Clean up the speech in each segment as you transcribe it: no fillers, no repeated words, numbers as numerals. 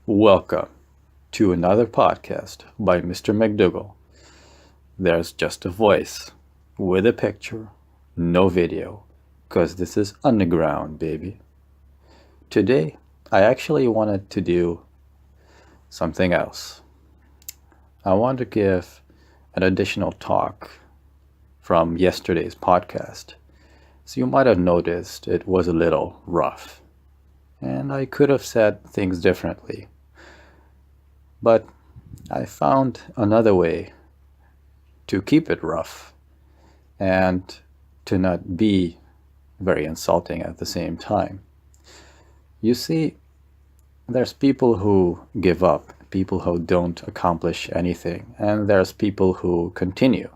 Welcome to another podcast by Mr. McDougall. There's just a voice with a picture, no video, because this is underground, baby. Today, I actually wanted to do something else. I want to give an additional talk from yesterday's podcast. So you might have noticed it was a little rough, and I could have said things differently. But I found another way to keep it rough and to not be very insulting at the same time. You see, there's people who give up, people who don't accomplish anything, and there's people who continue.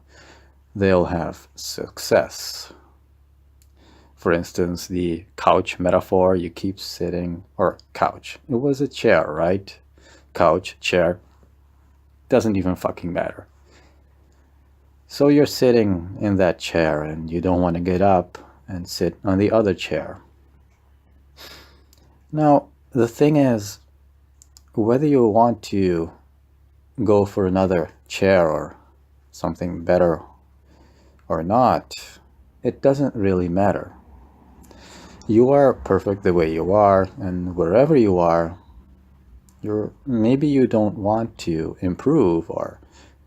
They'll have success. For instance, the couch metaphor, you keep sitting, or couch, it was a chair, right? Couch, chair, doesn't even fucking matter. So you're sitting in that chair and you don't want to get up and sit on the other chair. Now, the thing is, whether you want to go for another chair or something better or not, it doesn't really matter. You are perfect the way you are, and wherever you are, maybe you don't want to improve or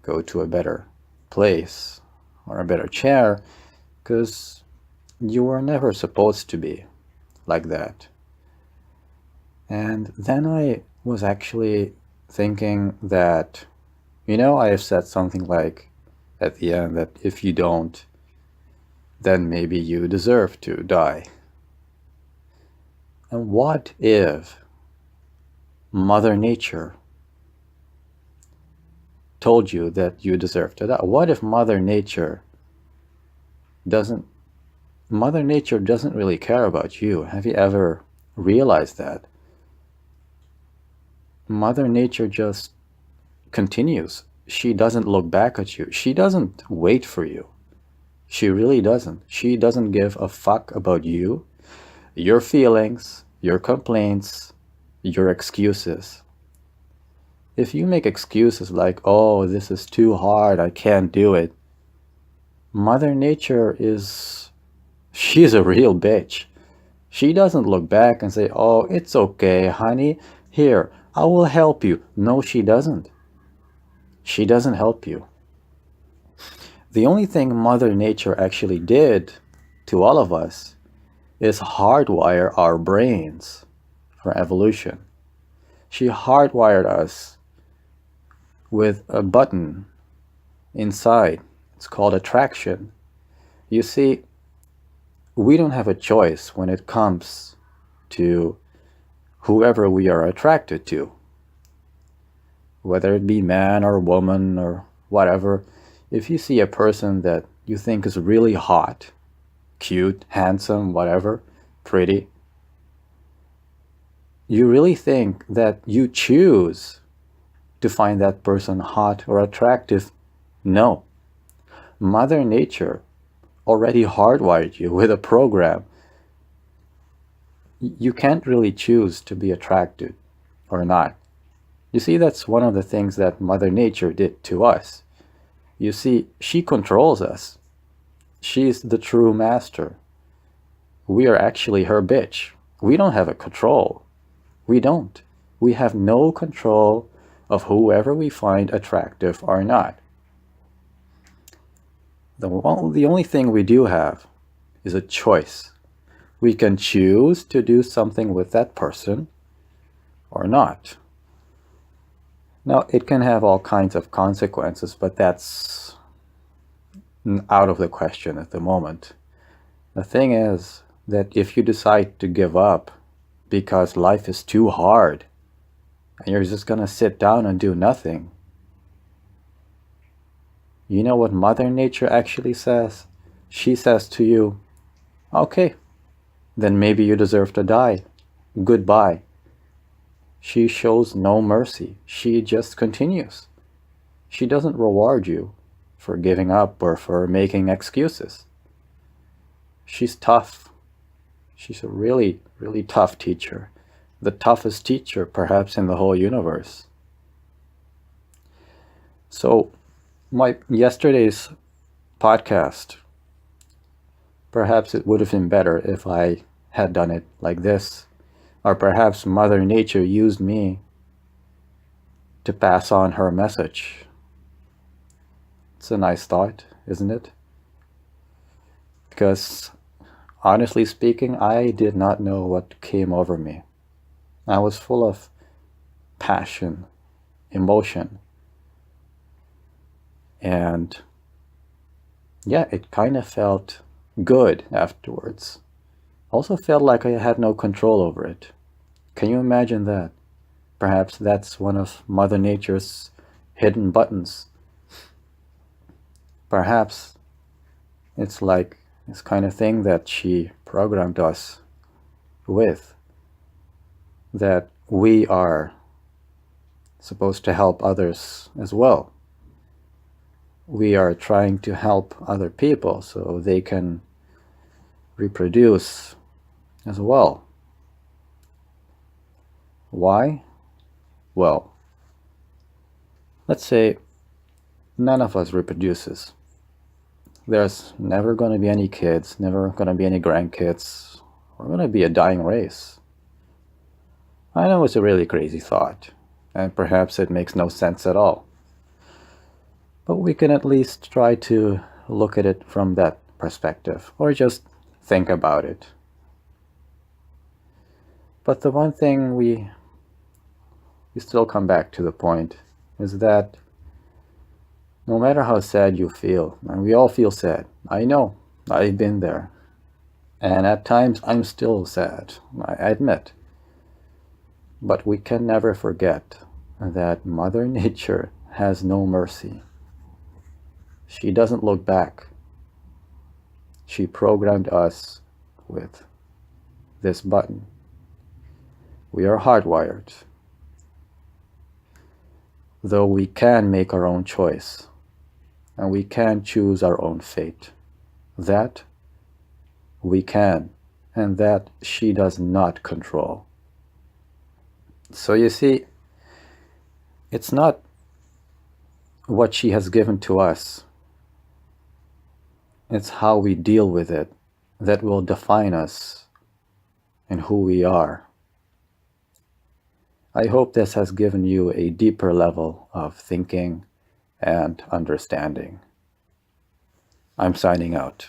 go to a better place or a better chair because you were never supposed to be like that. And then I was actually thinking that, I have said something like at the end that if you don't, then maybe you deserve to die. And what if Mother Nature told you that you deserve to die? What if Mother Nature doesn't really care about you? Have you ever realized that? Mother Nature just continues. She doesn't look back at you. She doesn't wait for you. She really doesn't. She doesn't give a fuck about you, your feelings, your complaints, your excuses. If you make excuses like, oh, this is too hard, I can't do it, Mother Nature she's a real bitch. She doesn't look back and say, oh, it's okay, honey, here, I will help you. No, she doesn't. She doesn't help you. The only thing Mother Nature actually did to all of us is hardwire our brains for evolution. She hardwired us with a button inside. It's called attraction. You see, we don't have a choice when it comes to whoever we are attracted to. Whether it be man or woman or whatever, if you see a person that you think is really hot, cute, handsome, whatever, pretty, you really think that you choose to find that person hot or attractive? No. Mother Nature already hardwired you with a program. You can't really choose to be attracted or not. You see, that's one of the things that Mother Nature did to us. You see, she controls us. She's the true master. We are actually her bitch. We don't have a control. We don't. We have no control of whoever we find attractive or not. The only thing we do have is a choice. We can choose to do something with that person or not. Now, it can have all kinds of consequences, but that's out of the question at the moment. The thing is that if you decide to give up because life is too hard and you're just going to sit down and do nothing, you know what Mother Nature actually says? She says to you, okay, then maybe you deserve to die. Goodbye. She shows no mercy. She just continues. She doesn't reward you for giving up or for making excuses. She's tough. She's a really, really tough teacher. the toughest teacher perhaps in the whole universe. So my yesterday's podcast, perhaps it would have been better if I had done it like this, or perhaps Mother Nature used me to pass on her message. It's a nice thought, isn't it? Because honestly speaking, I did not know what came over me. I was full of passion, emotion, and yeah, it kind of felt good afterwards. Also felt like I had no control over it. Can you imagine that? Perhaps that's one of Mother Nature's hidden buttons. Perhaps it's like this kind of thing that she programmed us with, that we are supposed to help others as well. We are trying to help other people so they can reproduce as well. Why? Well, let's say none of us reproduces. There's never going to be any kids, never going to be any grandkids. We're going to be a dying race. I know it's a really crazy thought, and perhaps it makes no sense at all. But we can at least try to look at it from that perspective, or just think about it. But the one thing we still come back to the point is that no matter how sad you feel, and we all feel sad, I know, I've been there, and at times I'm still sad, I admit. But we can never forget that Mother Nature has no mercy. She doesn't look back. She programmed us with this button. We are hardwired. Though we can make our own choice, and we can choose our own fate. That we can, and that she does not control. So you see, it's not what she has given to us, it's how we deal with it that will define us and who we are. I hope this has given you a deeper level of thinking and understanding. I'm signing out.